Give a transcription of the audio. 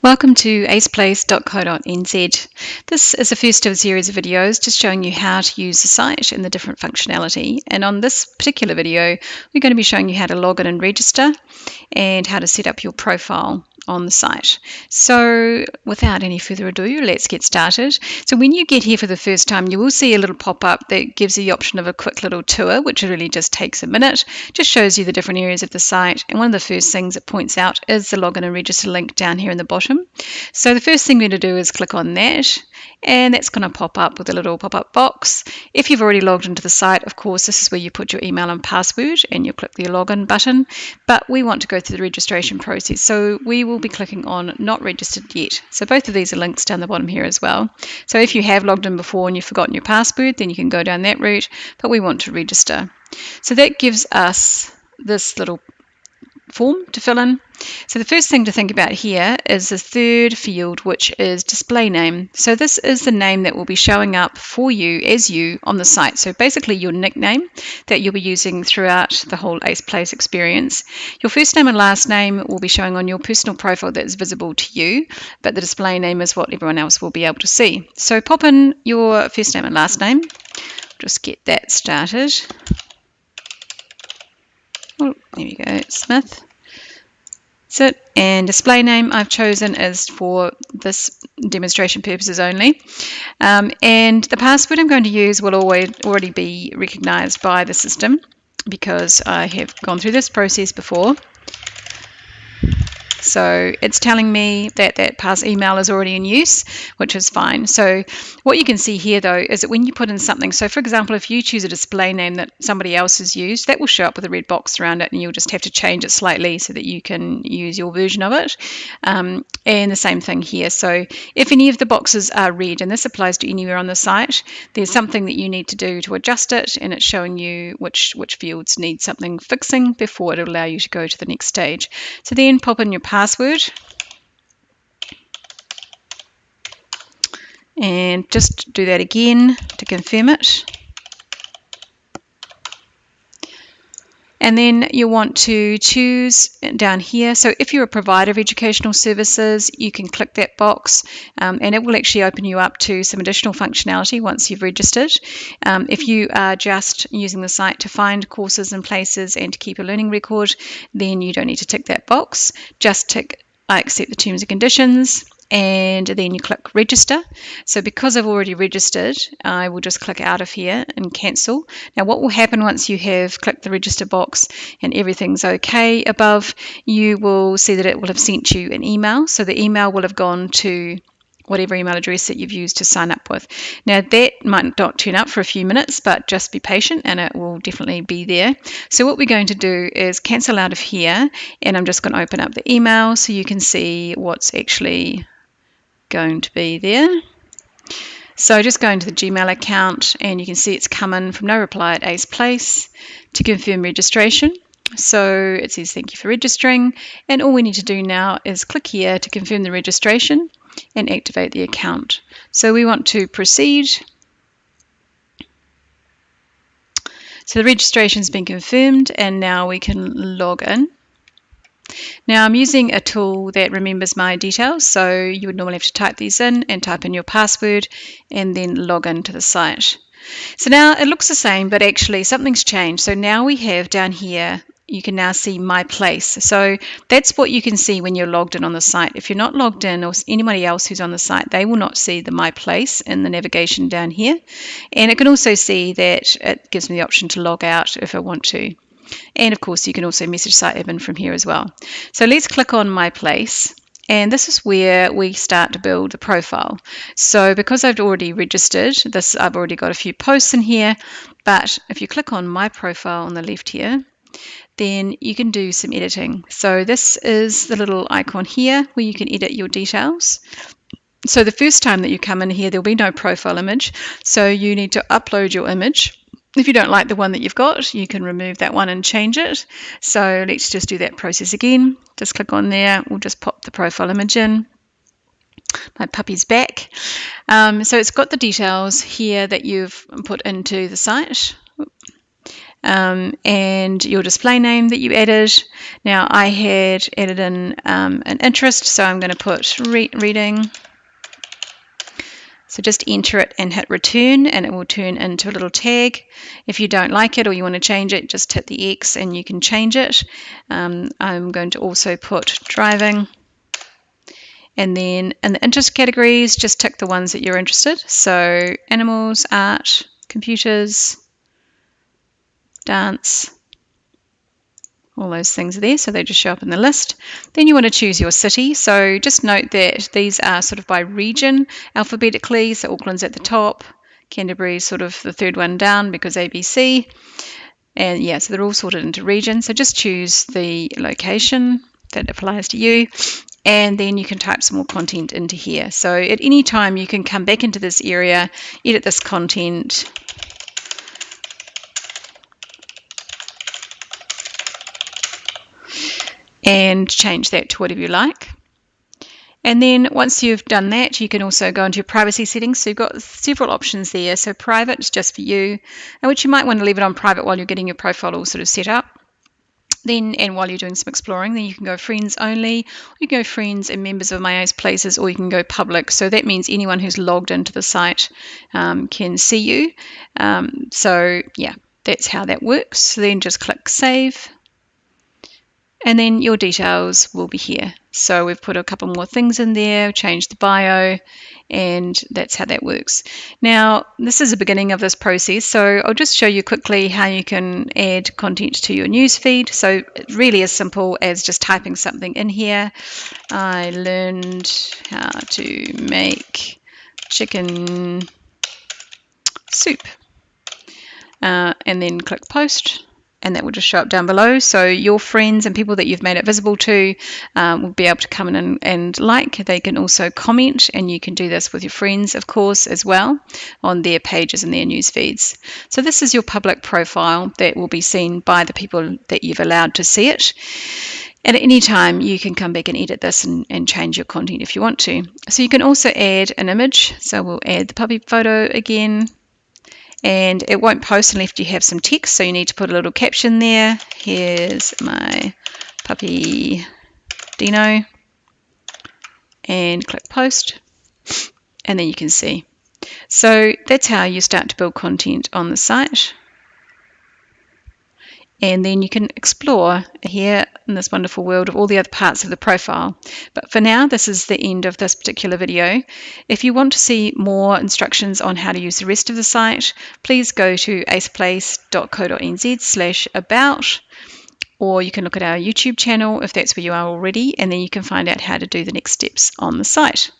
Welcome to aceplace.co.nz. This is the first of a series of videos just showing you how to use the site and the different functionality. And on this particular video, we're going to be showing you how to log in and register and how to set up your profile on the site. So without any further ado, let's get started. So when you get here for the first time, you will see a little pop-up that gives you the option of a quick little tour, which really just takes a minute, just shows you the different areas of the site. And one of the first things it points out is the login and register link down here in the bottom. So the first thing we're going to do is click on that, and that's going to pop up with a little pop-up box. If you've already logged into the site, of course, this is where you put your email and password and you click the login button, but we want to go through the registration process. So we will be clicking on not registered yet. So both of these are links down the bottom here as well. So if you have logged in before and you've forgotten your password, then you can go down that route, but we want to register. So that gives us this little form to fill in. So the first thing to think about here is the third field, which is display name. So this is the name that will be showing up for you as you on the site. So basically your nickname that you'll be using throughout the whole ACE Place experience. Your first name and last name will be showing on your personal profile that's visible to you, but the display name is what everyone else will be able to see. So pop in your first name and last name. Just get that started. Oh, there we go, Smith. That's it. And display name I've chosen is for this demonstration purposes only. And the password I'm going to use will already be recognized by the system because I have gone through this process before. So it's telling me that that pass email is already in use, which is fine. So what you can see here though is that when you put in something, so for example, if you choose a display name that somebody else has used, that will show up with a red box around it and you'll just have to change it slightly so that you can use your version of it. And the same thing here. So if any of the boxes are red, and this applies to anywhere on the site, there's something that you need to do to adjust it, and it's showing you which fields need something fixing before it'll allow you to go to the next stage. So then pop in your password and just do that again to confirm it. And then you want to choose down here. So if you're a provider of educational services, you can click that box and it will actually open you up to some additional functionality once you've registered. If you are just using the site to find courses and places and to keep a learning record, then you don't need to tick that box. Just tick I accept the terms and conditions, and then you click register. So because I've already registered, I will just click out of here and cancel. Now what will happen once you have clicked the register box and everything's okay above, you will see that it will have sent you an email. So the email will have gone to whatever email address that you've used to sign up with. Now that might not turn up for a few minutes, but just be patient and it will definitely be there. So what we're going to do is cancel out of here, and I'm just going to open up the email so you can see what's actually going to be there. So just go into the Gmail account and you can see it's come in from no reply at ACE Place to confirm registration. So it says thank you for registering, and all we need to do now is click here to confirm the registration and activate the account. So we want to proceed. So the registration's been confirmed and now we can log in. Now I'm using a tool that remembers my details, so you would normally have to type these in and type in your password and then log into the site. So now it looks the same, but actually something's changed. So now we have down here, you can now see my place. So that's what you can see when you're logged in on the site. If you're not logged in, or anybody else who's on the site, they will not see the my place in the navigation down here. And it can also see that it gives me the option to log out if I want to. And of course you can also message site admin from here as well. So let's click on my place. And this is where we start to build the profile. So because I've already registered, I've already got a few posts in here, but if you click on my profile on the left here, then you can do some editing. So this is the little icon here where you can edit your details. So the first time that you come in here, there'll be no profile image. So you need to upload your image. If you don't like the one that you've got, you can remove that one and change it. So let's just do that process again. Just click on there. We'll just pop the profile image in. My puppy's back. So it's got the details here that you've put into the site. and your display name that you added. Now I had added in an interest, so I'm going to put reading. So just enter it and hit return, and it will turn into a little tag. If you don't like it or you want to change it, just hit the X and you can change it. I'm going to also put driving. And then in the interest categories, just tick the ones that you're interested. So animals, art, computers, dance, all those things are there, so they just show up in the list. Then you want to choose your city. So just note that these are sort of by region alphabetically. So Auckland's at the top, Canterbury's sort of the third one down because ABC. And yeah, so they're all sorted into regions. So just choose the location that applies to you. And then you can type some more content into here. So at any time you can come back into this area, edit this content, and change that to whatever you like. And then once you've done that, you can also go into your privacy settings. So you've got several options there. So private is just for you, which you might want to leave it on private while you're getting your profile all sort of set up. Then, and while you're doing some exploring, then you can go friends only, or you can go friends and members of my ACE places, or you can go public. So that means anyone who's logged into the site can see you. So yeah, that's how that works. So then just click save. And then your details will be here. So we've put a couple more things in there, changed the bio, and that's how that works. Now, this is the beginning of this process, so I'll just show you quickly how you can add content to your newsfeed. So it really is simple as just typing something in here. I learned how to make chicken soup. And then click post. And that will just show up down below. So your friends and people that you've made it visible to will be able to come in and like. They can also comment, and you can do this with your friends, of course, as well on their pages and their news feeds. So this is your public profile that will be seen by the people that you've allowed to see it. And at any time, you can come back and edit this and change your content if you want to. So you can also add an image. So we'll add the puppy photo again. And it won't post unless you have some text, so you need to put a little caption there. Here's my puppy Dino, and click post, and then you can see. So that's how you start to build content on the site. And then you can explore here in this wonderful world of all the other parts of the profile. But for now, this is the end of this particular video. If you want to see more instructions on how to use the rest of the site, please go to aceplace.co.nz/about, or you can look at our YouTube channel if that's where you are already, and then you can find out how to do the next steps on the site.